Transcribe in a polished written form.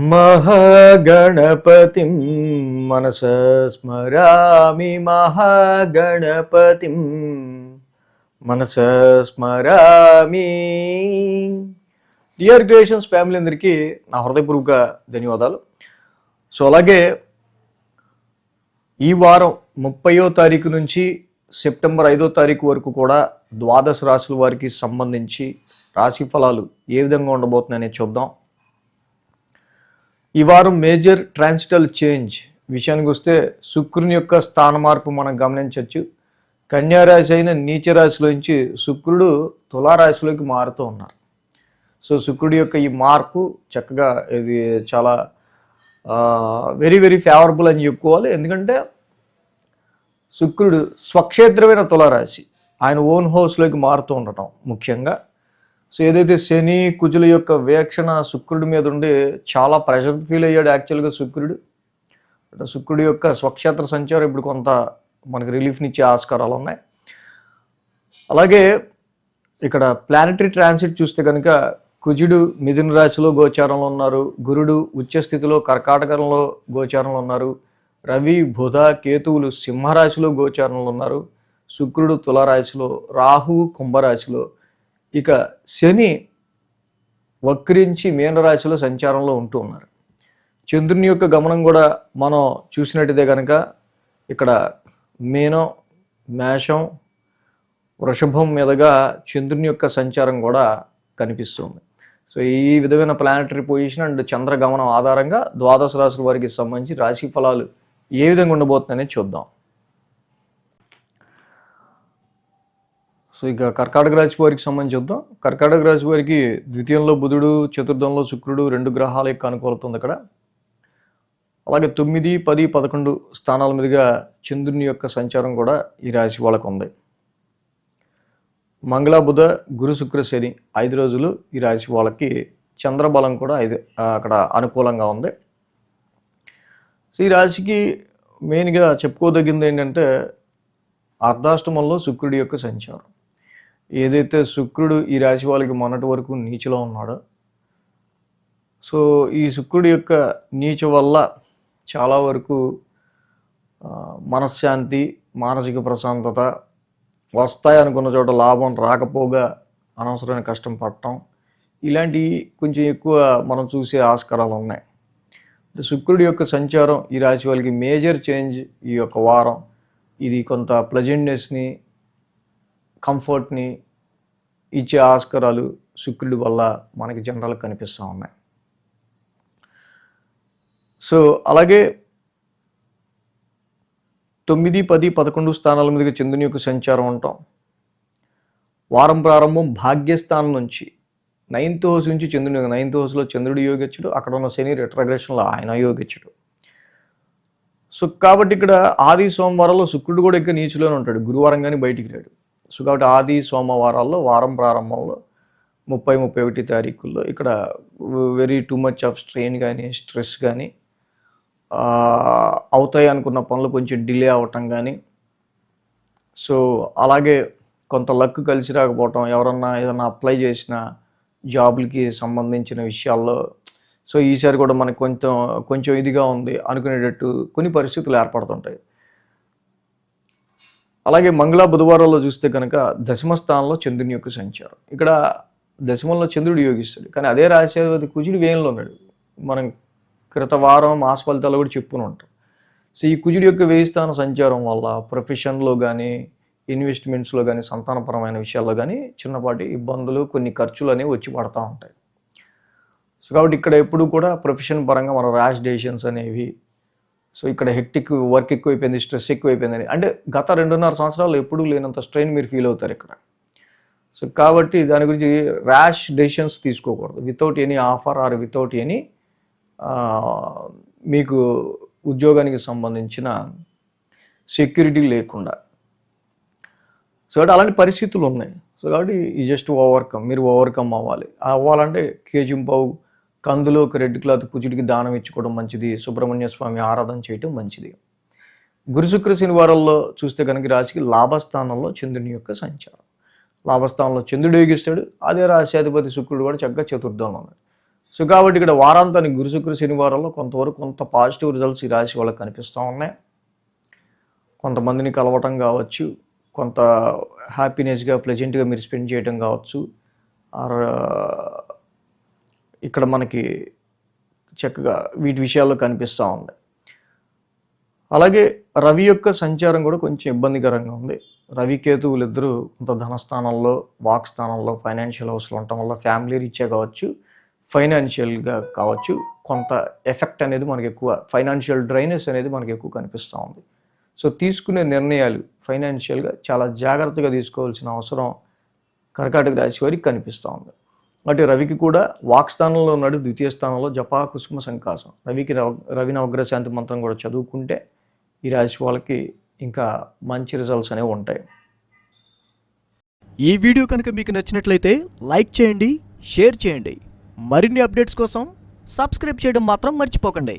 మహాగణపతిం మనసా స్మరామి మహాగణపతిం మనసా స్మరామి. Dear creations family అందరికీ నా హృదయపూర్వక ధన్యవాదాలు. సో అలాగే ఈ వారం 30వ తారీఖు నుంచి సెప్టెంబర్ 5వ తారీఖు వరకు కూడా ద్వాదశ రాశుల వారికి సంబంధించి రాశి ఫలాలు ఏ విధంగా ఉండబోతున్నాయని చూద్దాం. ఈ వారం మేజర్ ట్రాన్సిటల్ చేంజ్ విషయానికి వస్తే శుక్రుని యొక్క స్థాన మార్పు మనం గమనించవచ్చు. కన్యారాశి అయిన నీచ రాశిలోంచి శుక్రుడు తులారాశిలోకి మారుతూ ఉన్నారు. సో శుక్రుడి యొక్క ఈ మార్పు చక్కగా ఇది చాలా వెరీ వెరీ ఫేవరబుల్ అని చెప్పుకోవాలి. ఎందుకంటే శుక్రుడు స్వక్షేత్రమైన తులారాశి ఆయన ఓన్ హౌస్లోకి మారుతూ ఉండటం ముఖ్యంగా. సో ఏదైతే శని కుజుల యొక్క వీక్షణ శుక్రుడి మీద ఉండి చాలా ప్రెషర్ ఫీల్ అయ్యాడు యాక్చువల్గా శుక్రుడు. శుక్రుడి యొక్క స్వక్షేత్ర సంచారం ఇప్పుడు కొంత మనకు రిలీఫ్నిచ్చే ఆస్కారాలు ఉన్నాయి. అలాగే ఇక్కడ ప్లానటరీ ట్రాన్సిట్ చూస్తే కనుక కుజుడు మిథున రాశిలో గోచారంలో ఉన్నారు, గురుడు ఉచ్చస్థితిలో కర్కాటకంలో గోచారంలో ఉన్నారు, రవి బుధ కేతువులు సింహరాశిలో గోచారంలో ఉన్నారు, శుక్రుడు తులారాశిలో, రాహువు కుంభరాశిలో, ఇక శని వక్రించి మీనరాశిలో సంచారంలో ఉంటూ ఉన్నారు. చంద్రుని యొక్క గమనం కూడా మనం చూసినట్టుదే కనుక ఇక్కడ మీనం, మేషం, వృషభం మీదుగా చంద్రుని యొక్క సంచారం కూడా కనిపిస్తుంది. సో ఈ విధమైన ప్లానటరీ పొజిషన్ అండ్ చంద్ర గమనం ఆధారంగా ద్వాదశ రాశుల వారికి సంబంధించి రాశి ఫలాలు ఏ విధంగా ఉండబోతుందనేది చూద్దాం. సో ఇక కర్కాటక రాశి వారికి సంబంధించి చూద్దాం. కర్కాటక రాశి వారికి ద్వితీయంలో బుధుడు, చతుర్థంలో శుక్రుడు, 2 గ్రహాల యొక్క అనుకూలత ఉంది అక్కడ. అలాగే 9, 10, 11 స్థానాల మీదుగా చంద్రుని యొక్క సంచారం కూడా ఈ రాశి వాళ్ళకు ఉంది. మంగళ బుధ గురు శుక్ర శని 5 రోజులు ఈ రాశి వాళ్ళకి చంద్రబలం కూడా అక్కడ అనుకూలంగా ఉంది. సో ఈ రాశికి మెయిన్గా చెప్పుకోదగింది ఏంటంటే అర్ధాష్టమంలో శుక్రుడి యొక్క సంచారం. ఏదైతే శుక్రుడు ఈ రాశి వాళ్ళకి మొన్నటి వరకు నీచలో ఉన్నాడో, సో ఈ శుక్రుడి యొక్క నీచ వల్ల చాలా వరకు మనశ్శాంతి, మానసిక ప్రశాంతత వస్తాయి అనుకున్న చోట లాభం రాకపోగా అనవసరమైన కష్టం పడటం, ఇలాంటివి కొంచెం ఎక్కువ మనం చూసే ఆస్కారాలు ఉన్నాయి. శుక్రుడి యొక్క సంచారం ఈ రాశి వాళ్ళకి మేజర్ చేంజ్ ఈ యొక్క వారం. ఇది కొంత ప్లెజెంట్నెస్ని, కంఫర్ట్ని ఇచ్చే ఆస్కారాలు శుక్రుడి వల్ల మనకి జనరల్గా కనిపిస్తూ ఉన్నాయి. సో అలాగే 9, 10, 11 స్థానాల మీదుగా చంద్రుని యొక్క సంచారం ఉంటాం. వారం ప్రారంభం భాగ్యస్థానం నుంచి 9th హౌస్ నుంచి చంద్రుని 9th హౌస్లో చంద్రుడు యోగించడు, అక్కడ ఉన్న శని రెట్రోగ్రెషన్లో ఆయన యోగించడు. సో కాబట్టి ఇక్కడ ఆది సోమవారాల్లో శుక్రుడు కూడా ఇంకా నీచులోనే ఉంటాడు, గురువారం కానీ బయటికి రాడు. సో కాబట్టి ఆది సోమవారాల్లో వారం ప్రారంభంలో 30, 31 తారీఖుల్లో ఇక్కడ very too much of strain కానీ స్ట్రెస్ కానీ అవుతాయి అనుకున్న పనులు కొంచెం డిలే అవ్వటం కానీ, సో అలాగే కొంత లక్ కలిసి రాకపోవటం, ఎవరన్నా ఏదన్నా అప్లై చేసిన జాబులకి సంబంధించిన విషయాల్లో సో ఈసారి కూడా మనకు కొంచెం ఇదిగా ఉంది అనుకునేటట్టు కొన్ని పరిస్థితులు ఏర్పడుతుంటాయి. అలాగే మంగళ బుధవారాల్లో చూస్తే కనుక దశమ స్థానంలో చంద్రుని యొక్క సంచారం. ఇక్కడ దశమంలో చంద్రుడు యోగిస్తాడు, కానీ అదే రాశి కుజుడు వ్యయంలో ఉన్నాడు. మనం క్రిత వారం మాస ఫలితాలు కూడా చెప్పుకుని ఉంటాం. సో ఈ కుజుడి యొక్క వ్యయ స్థాన సంచారం వల్ల ప్రొఫెషన్లో కానీ ఇన్వెస్ట్మెంట్స్లో కానీ సంతానపరమైన విషయాల్లో కానీ చిన్నపాటి ఇబ్బందులు, కొన్ని ఖర్చులు అనేవి వచ్చి పడతా ఉంటాయి. సో కాబట్టి ఇక్కడ ఎప్పుడు కూడా ప్రొఫెషన్ పరంగా మన ర్యాష్ డెసిషన్స్ అనేవి, సో ఇక్కడ హెక్టిక్ వర్క్ ఎక్కువైపోయింది, స్ట్రెస్ ఎక్కువైపోయిందని, అంటే గత 2.5 సంవత్సరాలు ఎప్పుడూ లేనంత స్ట్రెయిన్ మీరు ఫీల్ అవుతారు ఇక్కడ. సో కాబట్టి దాని గురించి ర్యాష్ డెసిషన్స్ తీసుకోకూడదు without any offer or without any మీకు ఉద్యోగానికి సంబంధించిన సెక్యూరిటీ లేకుండా. సో కాబట్టి అలాంటి పరిస్థితులు ఉన్నాయి. సో కాబట్టి ఈ జస్ట్ మీరు ఓవర్కమ్ అవ్వాలంటే కేజింపావు కందులో ఒక రెడ్ క్లాత్ కుజుడికి దానం ఇచ్చుకోవడం మంచిది, సుబ్రహ్మణ్య స్వామి ఆరాధన చేయటం మంచిది. గురు శుక్ర శనివారాల్లో చూస్తే కనుక రాశికి లాభస్థానంలో చంద్రుని యొక్క సంచారం. లాభస్థానంలో చంద్రుడు యోగిస్తాడు, అదే రాశ్యాధిపతి శుక్రుడు కూడా చక్కగా చతుర్థంలో ఉన్నాడు. సో కాబట్టి ఇక్కడ వారాంతానికి గురు శుక్ర శనివారంలో కొంత పాజిటివ్ రిజల్ట్స్ ఈ రాశి వాళ్ళకి కనిపిస్తూ ఉన్నాయి. కొంతమందిని కలవటం కావచ్చు, కొంత హ్యాపీనెస్గా ప్లెజెంట్గా మీరు స్పెండ్ చేయడం కావచ్చు, ఆర్ ఇక్కడ మనకి చక్కగా వీటి విషయాల్లో కనిపిస్తూ ఉంది. అలాగే రవి యొక్క సంచారం కూడా కొంచెం ఇబ్బందికరంగా ఉంది. రవి కేతువులు ఇద్దరు కొంత ధనస్థానంలో, వాక్ స్థానంలో, ఫైనాన్షియల్ హౌస్లో ఉండటం వల్ల ఫ్యామిలీ రీత్యా కావచ్చు, ఫైనాన్షియల్గా కావచ్చు, కొంత ఎఫెక్ట్ అనేది మనకి ఎక్కువ, ఫైనాన్షియల్ డ్రైనెస్ అనేది మనకి ఎక్కువ కనిపిస్తూ ఉంది. సో తీసుకునే నిర్ణయాలు ఫైనాన్షియల్గా చాలా జాగ్రత్తగా తీసుకోవాల్సిన అవసరం కర్కాటక రాశి వారికి కనిపిస్తూ ఉంది. అంటే రవికి కూడా వాక్ స్థానంలో ఉన్నాడు, ద్వితీయ స్థానంలో జపా కుసుమ సంకాసం. రవి నవగ్రహ శాంతి మంత్రం కూడా చదువుకుంటే ఈ రాశి వాళ్ళకి ఇంకా మంచి రిజల్ట్స్ అనేవి ఉంటాయి. ఈ వీడియో కనుక మీకు నచ్చినట్లయితే లైక్ చేయండి, షేర్ చేయండి. మరిన్ని అప్డేట్స్ కోసం సబ్స్క్రైబ్ చేయడం మాత్రం మర్చిపోకండి.